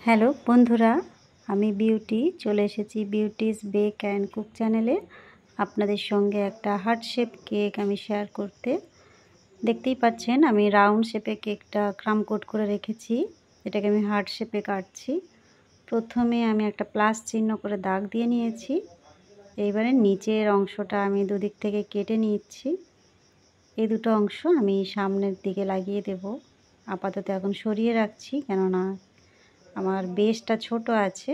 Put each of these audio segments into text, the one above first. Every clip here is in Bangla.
হ্যালো বন্ধুরা, আমি বিউটি চলে এসেছি বিউটিস বেক অ্যান্ড কুক চ্যানেলে। আপনাদের সঙ্গে একটা হার্ট শেপ কেক আমি শেয়ার করতে। দেখতেই পাচ্ছেন আমি রাউন্ড শেপে কেকটা ক্রাম কোট করে রেখেছি। এটাকে আমি হার্ট শেপে কাটছি। প্রথমে আমি একটা প্লাস চিহ্ন করে দাগ দিয়ে নিয়েছি। এইবারে নিচের অংশটা আমি দুদিক থেকে কেটে নিচ্ছি। এই দুটো অংশ আমি সামনের দিকে লাগিয়ে দেব। আপাতত এখন সরিয়ে রাখছি, কেননা আমার বেসটা ছোট আছে।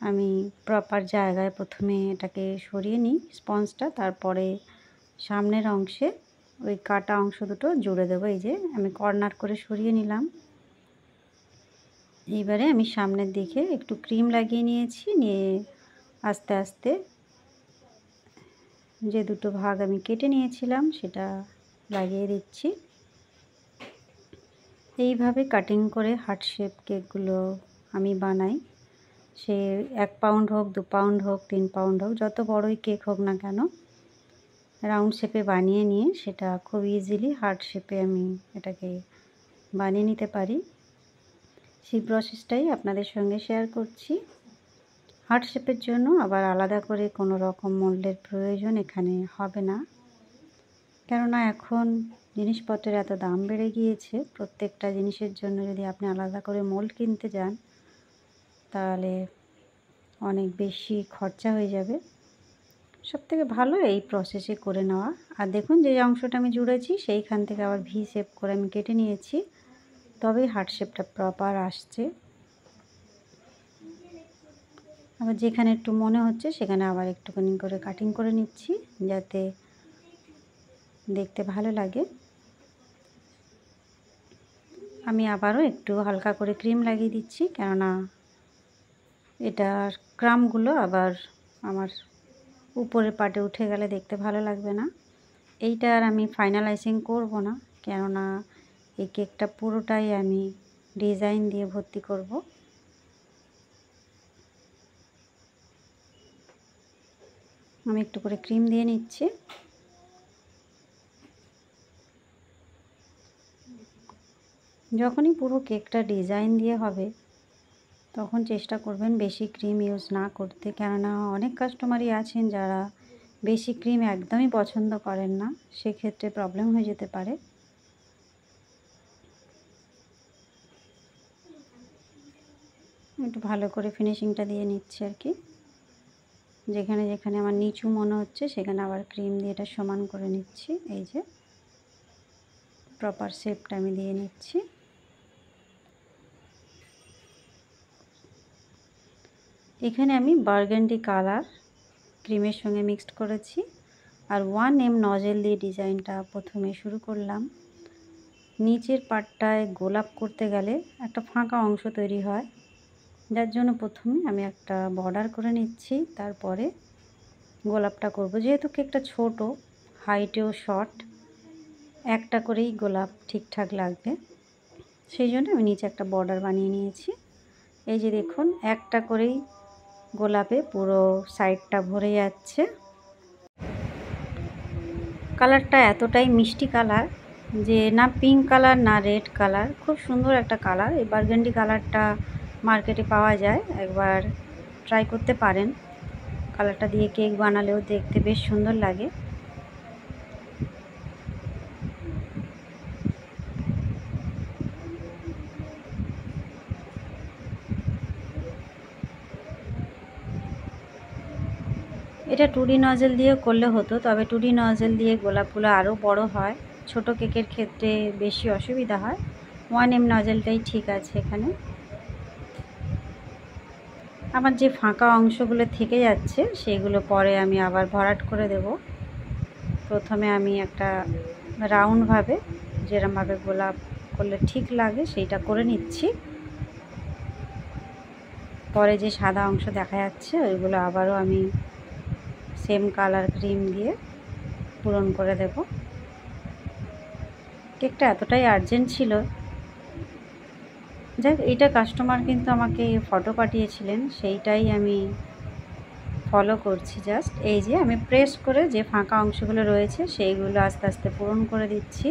আমি প্রপার জায়গায় প্রথমে এটাকে সরিয়ে নিই স্পঞ্জটা, তারপরে সামনের অংশে ওই কাটা অংশ দুটো জুড়ে দেবো। এই যে আমি কর্নার করে সরিয়ে নিলাম। এইবারে আমি সামনের দিকে একটু ক্রিম লাগিয়ে নিয়েছি, নিয়ে আস্তে আস্তে যে দুটো ভাগ আমি কেটে নিয়েছিলাম সেটা লাগিয়ে দিচ্ছি। এইভাবে কাটিং করে হার্ট শেপ কেকগুলো আমি বানাই। সে 1 পাউন্ড হোক, 2 পাউন্ড হোক, 3 পাউন্ড হোক, যত বড়ই কেক হোক না কেন, রাউন্ড শেপে বানিয়ে নিয়ে সেটা খুব ইজিলি হার্ট শেপে আমি এটাকে বানিয়ে নিতে পারি। সেই প্রসেসটাই আপনাদের সঙ্গে শেয়ার করছি। হার্ট শেপের জন্য আবার আলাদা করে কোনো রকম মোল্ডের প্রয়োজন এখানে হবে না, কেননা এখন জিনিসপত্রের এত দাম বেড়ে গিয়েছে। প্রত্যেকটা জিনিসের জন্য যদি আপনি আলাদা করে মোল্ড কিনতে যান তাহলে অনেক বেশি খরচা হয়ে যাবে। সবথেকে ভালো এই প্রসেসে করে নেওয়া। আর দেখুন যে অংশটা আমি জুড়েছি সেইখান থেকে আবার ভি শেপ করে আমি কেটে নিয়েছি, তবেই হার্ট শেপটা প্রপার আসছে। আবার যেখানে একটু মনে হচ্ছে সেখানে আবার একটুখানি করে কাটিং করে নিচ্ছি, যাতে দেখতে ভালো লাগে। আমি আবারও একটু হালকা করে ক্রিম লাগিয়ে দিচ্ছি, কেননা এটার ক্রামগুলো আবার আমার উপরের পাটে উঠে গেলে দেখতে ভালো লাগবে না। এইটা আর আমি ফাইনালাইজিং করব না, কেননা এই কেকটা পুরোটাই আমি ডিজাইন দিয়ে ভর্তি করব। আমি একটু করে ক্রিম দিয়ে নিচ্ছি। যখনই পুরো কেকটা ডিজাইন দিয়ে হবে তখন চেষ্টা করবেন বেশি ক্রিম ইউজ না করতে, কেননা অনেক কাস্টমারই আছেন যারা বেশি ক্রিম একদমই পছন্দ করেন না, সেক্ষেত্রে প্রবলেম হয়ে যেতে পারে। একটু ভালো করে ফিনিশিংটা দিয়ে নিচ্ছি আর কি। যেখানে যেখানে আমার নিচু মনে হচ্ছে সেখানে আবার ক্রিম দিয়ে এটা সমান করে নিচ্ছি। এই যে প্রপার শেপটা আমি দিয়ে নিচ্ছি। এখানে আমি বার্গান্ডি কালার ক্রিমের সঙ্গে মিক্সড করেছি, আর 1M নজেল দিয়ে ডিজাইনটা প্রথমে শুরু করলাম। নিচের পাটটায় গোলাপ করতে গেলে একটা ফাঁকা অংশ তৈরি হয়, যার জন্য প্রথমে আমি একটা বর্ডার করে নিচ্ছি, তারপরে গোলাপটা করব। যেহেতু কেকটা ছোট, হাইটেও শর্ট, একটা করেই গোলাপ ঠিকঠাক লাগবে, সেই জন্য আমি নিচে একটা বর্ডার বানিয়ে নিয়েছি। এই যে দেখুন, একটা করেই গোলাপে পুরো সাইডটা ভরে যাচ্ছে। কালারটা এতটাই মিষ্টি কালার যে না পিঙ্ক কালার না রেড কালার, খুব সুন্দর একটা কালার। এই বার্গান্ডি কালারটা মার্কেটে পাওয়া যায়, একবার ট্রাই করতে পারেন। কালারটা দিয়ে কেক বানালেও দেখতে বেশ সুন্দর লাগে। এটা 2D নজেল দিয়ে করলে হতো, তবে 2D নজেল দিয়ে গোলাপগুলো আরও বড় হয়, ছোট কেকের ক্ষেত্রে বেশি অসুবিধা হয়। 1M নজেলটাই ঠিক আছে এখানে। আমার যে ফাঁকা অংশগুলো থেকে যাচ্ছে সেগুলো পরে আমি আবার ভরাট করে দেব। প্রথমে আমি একটা রাউন্ডভাবে, যেরমভাবে গোলাপ করলে ঠিক লাগে সেইটা করে নিচ্ছি। পরে যে সাদা অংশ দেখা যাচ্ছে ওইগুলো আবারও আমি সেম কালার ক্রিম দিয়ে পূরণ করে দেব। কেকটা এতটাই আর্জেন্ট ছিল, যাক এইটা কাস্টমার কিন্তু আমাকে ফটো পাঠিয়েছিলেন, সেইটাই আমি ফলো করছি জাস্ট। এই যে আমি প্রেস করে যে ফাঁকা অংশগুলো রয়েছে সেইগুলো আস্তে আস্তে পূরণ করে দিচ্ছি,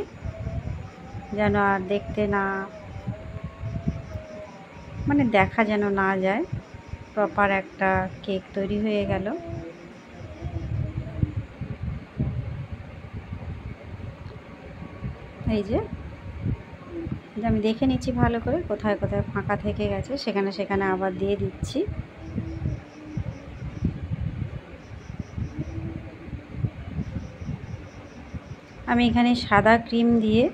যেন আর দেখতে না মানে দেখা যেন না যায়, প্রপার একটা কেক তৈরি হয়ে গেল। এই যে আমি দেখে নিচ্ছি ভালো করে কোথায় কোথায় ফাঁকা থেকে গেছে, সেখানে সেখানে আবার দিয়ে দিচ্ছি। আমি এখানে সাদা ক্রিম দিয়ে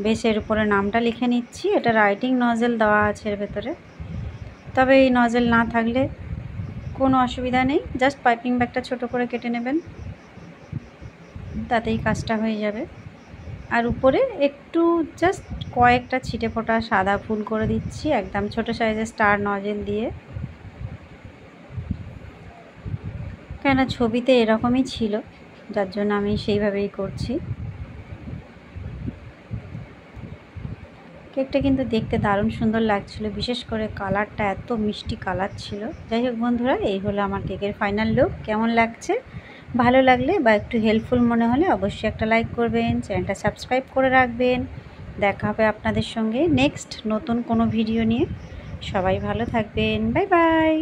বেসের উপরে নামটা লিখে নিচ্ছি। এটা রাইটিং নজেল দেওয়া আছে এর ভেতরে, তবে এই নজেল না থাকলে কোনো অসুবিধা নেই, জাস্ট পাইপিং ব্যাগটা ছোট করে কেটে নেবেন, তাতেই কাজটা হয়ে যাবে। আর উপরে একটু জাস্ট কয়েকটা ছিটে ফোটা সাদা ফুল করে দিচ্ছি, একদম ছোট সাইজের স্টার নজেল দিয়ে, কেন ছবিতে এরকমই ছিল, যার জন্য আমি সেইভাবেই করছি। কেকটা কিন্তু দেখতে দারুণ সুন্দর লাগছিল, বিশেষ করে কালারটা এত মিষ্টি কালার ছিল। যাই হোক বন্ধুরা, এই হলো আমার কেকের ফাইনাল লুক। কেমন লাগছে? ভালো লাগলে বা একটু হেল্পফুল মনে হলে অবশ্যই একটা লাইক করবেন, চ্যানেলটা সাবস্ক্রাইব করে রাখবেন। দেখা হবে আপনাদের সঙ্গে নেক্সট নতুন কোনো ভিডিও নিয়ে। সবাই ভালো থাকবেন, বাই বাই।